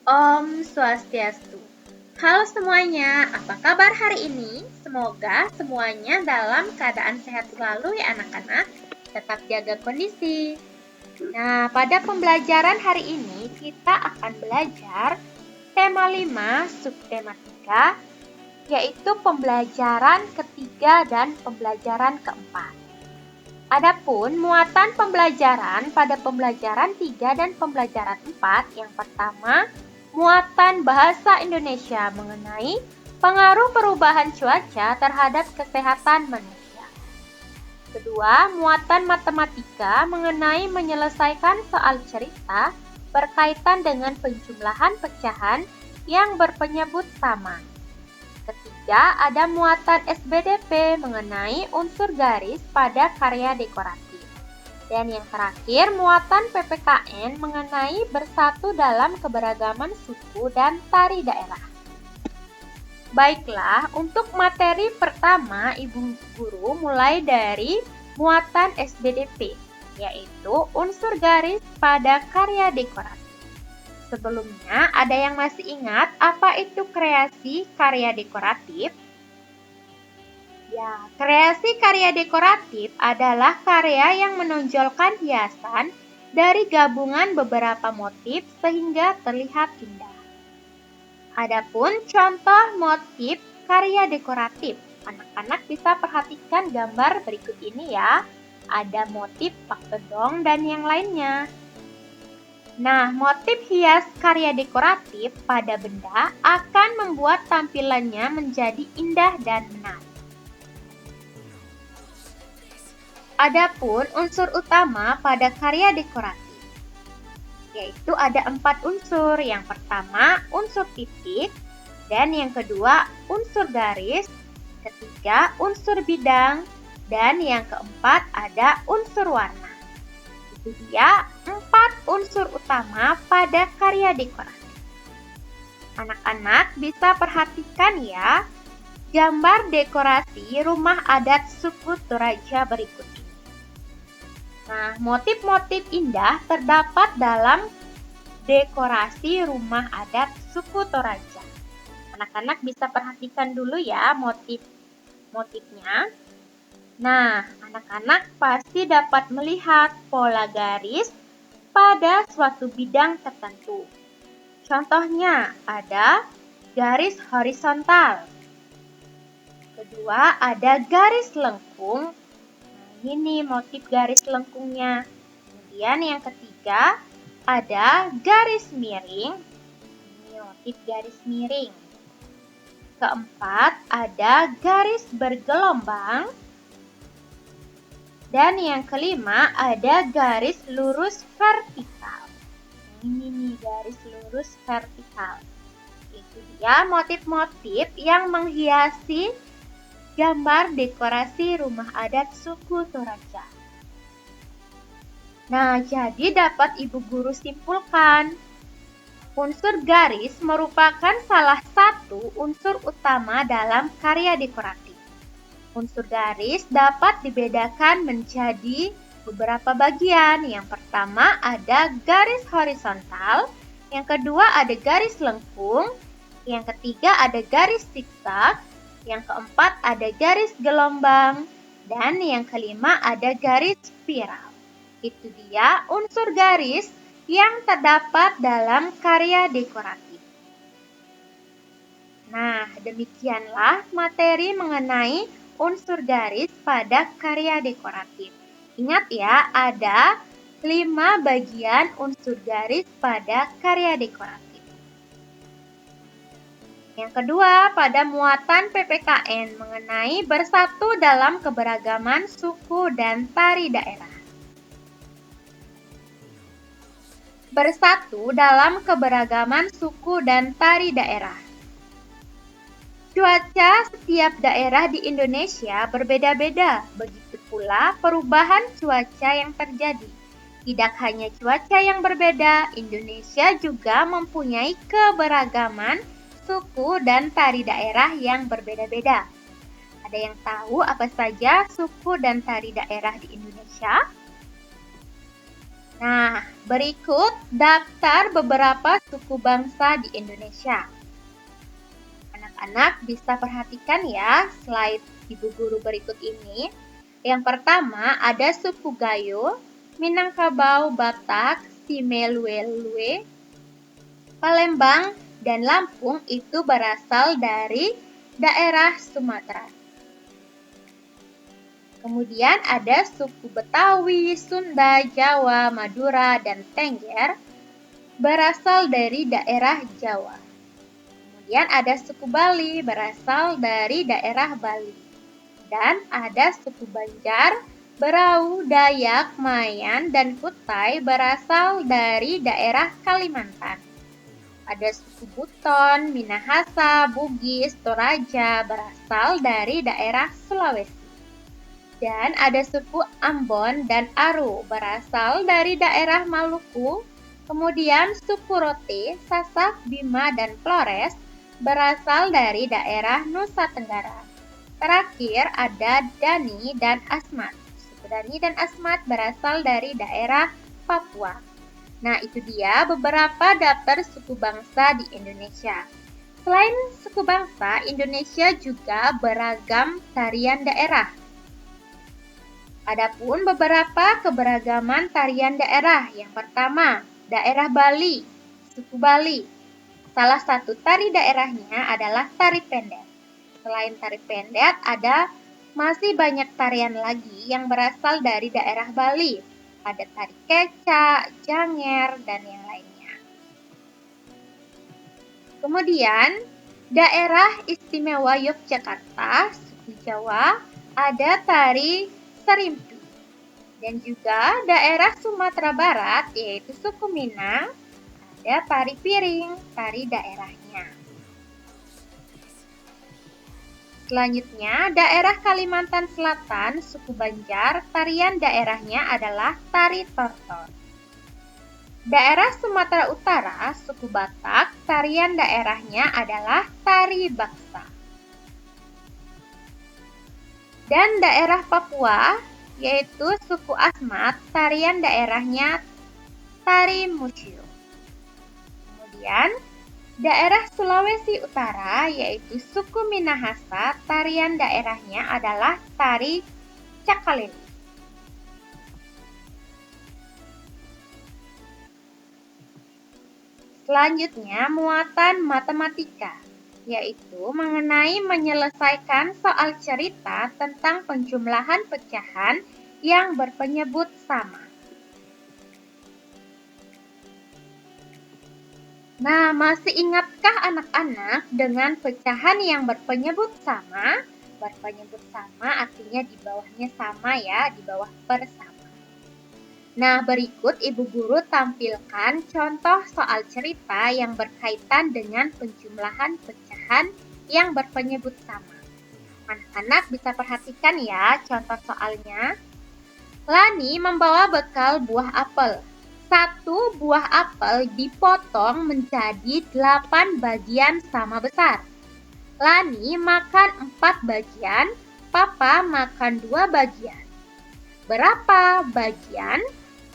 Om Swastiastu. Halo semuanya, apa kabar hari ini? Semoga semuanya dalam keadaan sehat selalu ya anak-anak. Tetap jaga kondisi. Nah, pada pembelajaran hari ini kita akan belajar tema 5 subtema 3, yaitu pembelajaran ketiga dan pembelajaran keempat. Adapun muatan pembelajaran pada pembelajaran 3 dan pembelajaran 4, yang pertama, muatan bahasa Indonesia mengenai pengaruh perubahan cuaca terhadap kesehatan manusia. Kedua, muatan matematika mengenai menyelesaikan soal cerita berkaitan dengan penjumlahan pecahan yang berpenyebut sama. Ketiga, ada muatan SBDP mengenai unsur garis pada karya dekoratif. Dan yang terakhir, muatan PPKN mengenai bersatu dalam keberagaman suku dan tari daerah. Baiklah, untuk materi pertama, Ibu Guru mulai dari muatan SBDP, yaitu unsur garis pada karya dekoratif. Sebelumnya, ada yang masih ingat apa itu kreasi karya dekoratif? Ya, kreasi karya dekoratif adalah karya yang menonjolkan hiasan dari gabungan beberapa motif sehingga terlihat indah. Adapun contoh motif karya dekoratif, anak-anak bisa perhatikan gambar berikut ini ya. Ada motif pak bedong dan yang lainnya. Nah, motif hias karya dekoratif pada benda akan membuat tampilannya menjadi indah dan menarik. Adapun unsur utama pada karya dekoratif, yaitu ada 4 unsur. Yang pertama, unsur titik, dan yang kedua, unsur garis, ketiga, unsur bidang, dan yang keempat, ada unsur warna. Itu dia 4 unsur utama pada karya dekoratif. Anak-anak bisa perhatikan ya, gambar dekorasi rumah adat suku Toraja berikut ini. Nah, motif-motif indah terdapat dalam dekorasi rumah adat suku Toraja. Anak-anak bisa perhatikan dulu ya motifnya. Nah, anak-anak pasti dapat melihat pola garis pada suatu bidang tertentu. Contohnya ada garis horizontal. Kedua, ada garis lengkung. Nah, ini motif garis lengkungnya. Kemudian yang ketiga, ada garis miring. Ini motif garis miring. Keempat, ada garis bergelombang. Dan yang kelima, ada garis lurus vertikal. Ini nih garis lurus vertikal. Itu dia motif-motif yang menghiasi gambar dekorasi rumah adat suku Toraja. Nah, jadi dapat Ibu Guru simpulkan, unsur garis merupakan salah satu unsur utama dalam karya dekoratif. Unsur garis dapat dibedakan menjadi beberapa bagian. Yang pertama ada garis horizontal, yang kedua ada garis lengkung, yang ketiga ada garis zigzag, yang keempat ada garis gelombang, dan yang kelima ada garis spiral. Itu dia unsur garis yang terdapat dalam karya dekoratif. Nah, demikianlah materi mengenai unsur garis pada karya dekoratif. Ingat ya, ada 5 bagian unsur garis pada karya dekoratif. Yang kedua, pada muatan PPKN mengenai bersatu dalam keberagaman suku dan tari daerah. Bersatu dalam keberagaman suku dan tari daerah. Cuaca setiap daerah di Indonesia berbeda-beda, begitu pula perubahan cuaca yang terjadi. Tidak hanya cuaca yang berbeda, Indonesia juga mempunyai keberagaman suku dan tari daerah yang berbeda-beda. Ada yang tahu apa saja suku dan tari daerah di Indonesia? Nah, berikut daftar beberapa suku bangsa di Indonesia. Anak-anak bisa perhatikan ya slide ibu guru berikut ini. Yang pertama ada suku Gayo, Minangkabau, Batak, Simeluelue, Palembang, dan Lampung itu berasal dari daerah Sumatera. Kemudian ada suku Betawi, Sunda, Jawa, Madura, dan Tengger berasal dari daerah Jawa. Kemudian ada suku Bali berasal dari daerah Bali. Dan ada suku Banjar, Berau, Dayak, Mayan, dan Kutai berasal dari daerah Kalimantan. Ada suku Buton, Minahasa, Bugis, Toraja berasal dari daerah Sulawesi. Dan ada suku Ambon dan Aru berasal dari daerah Maluku. Kemudian suku Rote, Sasak, Bima, dan Flores berasal dari daerah Nusa Tenggara. Terakhir ada Dani dan Asmat. Suku Dani dan Asmat berasal dari daerah Papua. Nah, itu dia beberapa daftar suku bangsa di Indonesia. Selain suku bangsa, Indonesia juga beragam tarian daerah. Adapun beberapa keberagaman tarian daerah. Yang pertama, daerah Bali, suku Bali. Salah satu tari daerahnya adalah tari pendet. Selain tari pendet, ada masih banyak tarian lagi yang berasal dari daerah Bali. Ada tari kecak, janger, dan yang lainnya. Kemudian, daerah istimewa Yogyakarta, suku Jawa, ada tari Serimpi. Dan juga daerah Sumatera Barat, yaitu suku Minang, ada tari piring, tari daerahnya. Selanjutnya, daerah Kalimantan Selatan, suku Banjar, tarian daerahnya adalah tari tortor. Daerah Sumatera Utara, suku Batak, tarian daerahnya adalah tari baksa. Dan daerah Papua, yaitu suku Asmat, tarian daerahnya tari musyu. Kemudian, daerah Sulawesi Utara, yaitu suku Minahasa, tarian daerahnya adalah tari cakalele. Selanjutnya, muatan matematika, yaitu mengenai menyelesaikan soal cerita tentang penjumlahan pecahan yang berpenyebut sama. Nah, masih ingatkah anak-anak dengan pecahan yang berpenyebut sama? Berpenyebut sama artinya di bawahnya sama ya, di bawah bersama. Nah, berikut Ibu Guru tampilkan contoh soal cerita yang berkaitan dengan penjumlahan pecahan yang berpenyebut sama. Anak-anak bisa perhatikan ya contoh soalnya. Lani membawa bekal buah apel. Satu buah apel dipotong menjadi 8 bagian sama besar. Lani makan 4 bagian, Papa makan 2 bagian. Berapa bagian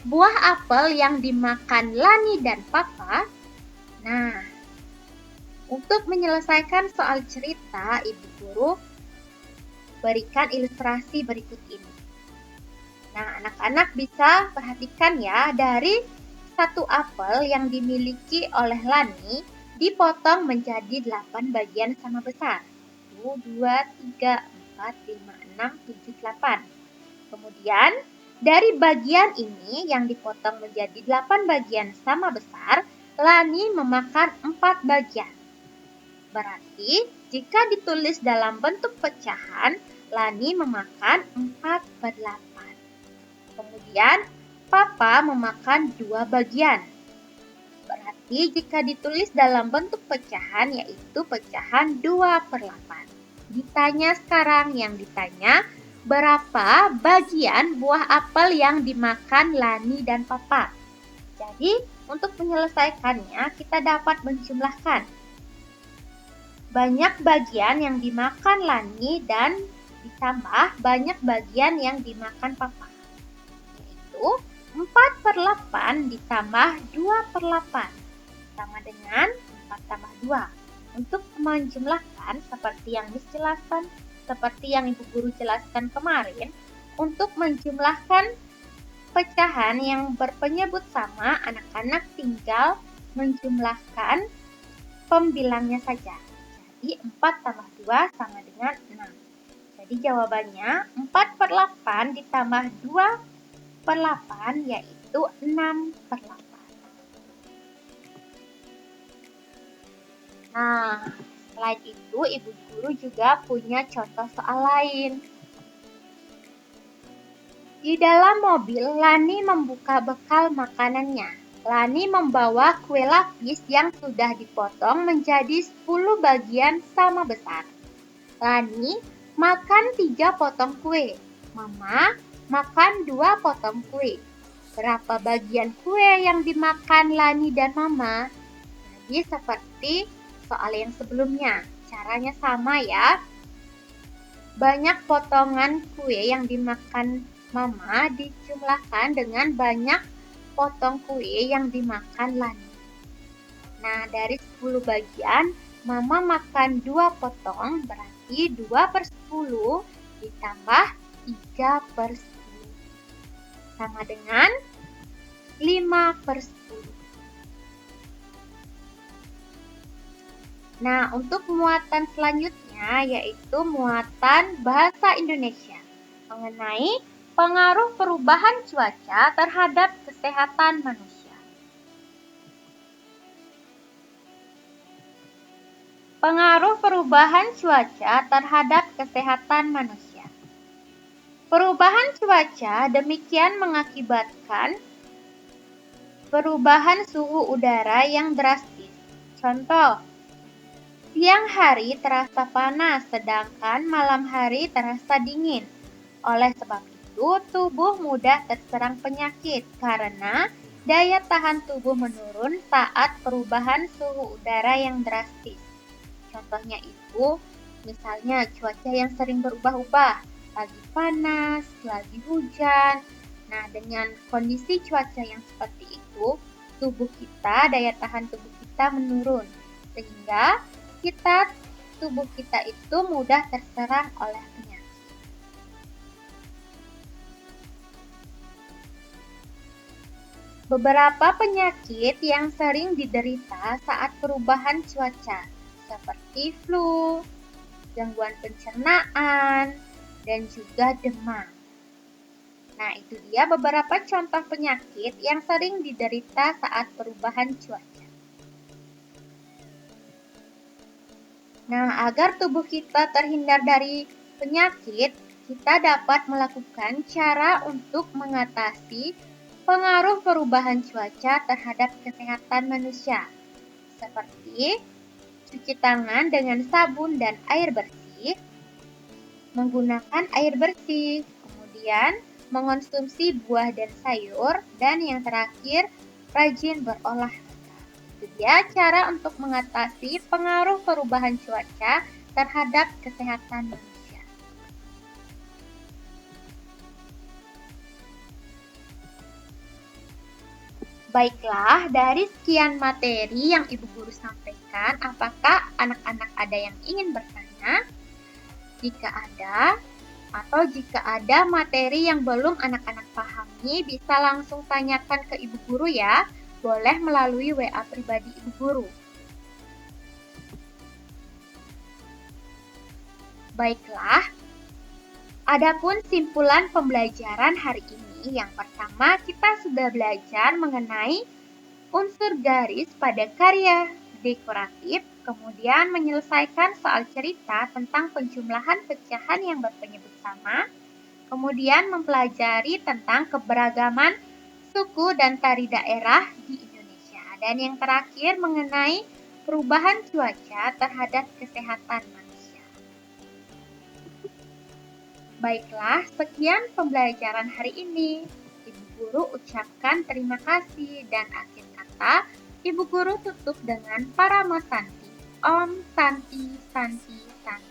buah apel yang dimakan Lani dan Papa? Nah, untuk menyelesaikan soal cerita, Ibu Guru berikan ilustrasi berikut ini. Nah, anak-anak bisa perhatikan ya, dari satu apel yang dimiliki oleh Lani dipotong menjadi 8 bagian sama besar. 1, 2, 3, 4, 5, 6, 7, 8. Kemudian, dari bagian ini yang dipotong menjadi 8 bagian sama besar, Lani memakan 4 bagian. Berarti, jika ditulis dalam bentuk pecahan, Lani memakan 4/8. Kemudian, Papa memakan 2 bagian. Berarti, jika ditulis dalam bentuk pecahan, yaitu pecahan 2/8. Ditanya sekarang, yang ditanya, berapa bagian buah apel yang dimakan Lani dan Papa? Jadi, untuk menyelesaikannya, kita dapat menjumlahkan banyak bagian yang dimakan Lani dan ditambah banyak bagian yang dimakan Papa. Yaitu 4/8 ditambah 2/8 sama dengan 4/2. Untuk menjumlahkan seperti yang Miss jelaskan, seperti yang Ibu Guru jelaskan kemarin, untuk menjumlahkan pecahan yang berpenyebut sama, anak-anak tinggal menjumlahkan pembilangnya saja. Jadi 4/2 sama dengan 6. Jadi jawabannya 4/8 ditambah 2/8 yaitu 6/8. Nah, selain itu Ibu Guru juga punya contoh soal lain. Di dalam mobil, Lani membuka bekal makanannya. Lani membawa kue lapis yang sudah dipotong menjadi 10 bagian sama besar. Lani makan 3 potong kue. Mama makan 2 potong kue. Berapa bagian kue yang dimakan Lani dan Mama? Jadi seperti soal yang sebelumnya, caranya sama ya. Banyak potongan kue yang dimakan Mama dijumlahkan dengan banyak potong kue yang dimakan Lani. Nah, dari 10 bagian, Mama makan 2 potong, berarti 2/10 ditambah 3/10. Sama dengan 5/10. Nah, untuk muatan selanjutnya yaitu muatan bahasa Indonesia mengenai pengaruh perubahan cuaca terhadap kesehatan manusia. Pengaruh perubahan cuaca terhadap kesehatan manusia. Perubahan cuaca demikian mengakibatkan perubahan suhu udara yang drastis. Contoh, siang hari terasa panas, sedangkan malam hari terasa dingin. Oleh sebab itu, tubuh mudah terserang penyakit karena daya tahan tubuh menurun saat perubahan suhu udara yang drastis. Contohnya itu, misalnya cuaca yang sering berubah-ubah, lagi panas, lagi hujan. Nah, dengan kondisi cuaca yang seperti itu, daya tahan tubuh kita menurun, sehingga tubuh kita itu mudah terserang oleh penyakit. Beberapa penyakit yang sering diderita saat perubahan cuaca, seperti flu, gangguan pencernaan, dan juga demam. Nah, itu dia beberapa contoh penyakit yang sering diderita saat perubahan cuaca. Nah, agar tubuh kita terhindar dari penyakit, kita dapat melakukan cara untuk mengatasi pengaruh perubahan cuaca terhadap kesehatan manusia, seperti cuci tangan dengan sabun dan air bersih, menggunakan air bersih, kemudian mengonsumsi buah dan sayur, dan yang terakhir, rajin berolahraga. Itu dia cara untuk mengatasi pengaruh perubahan cuaca terhadap kesehatan manusia. Baiklah, dari sekian materi yang Ibu Guru sampaikan, apakah anak-anak ada yang ingin bertanya? Jika ada, atau jika ada materi yang belum anak-anak pahami, bisa langsung tanyakan ke Ibu Guru ya. Boleh melalui WA pribadi Ibu Guru. Baiklah, adapun simpulan pembelajaran hari ini, yang pertama kita sudah belajar mengenai unsur garis pada karya dekoratif, kemudian menyelesaikan soal cerita tentang penjumlahan pecahan yang berpenyebut sama, kemudian mempelajari tentang keberagaman suku dan tari daerah di Indonesia. Dan yang terakhir mengenai perubahan cuaca terhadap kesehatan manusia. Baiklah, sekian pembelajaran hari ini. Ibu Guru ucapkan terima kasih dan akhir kata, Ibu Guru tutup dengan Parama Santi. Om Santi Santi Santi.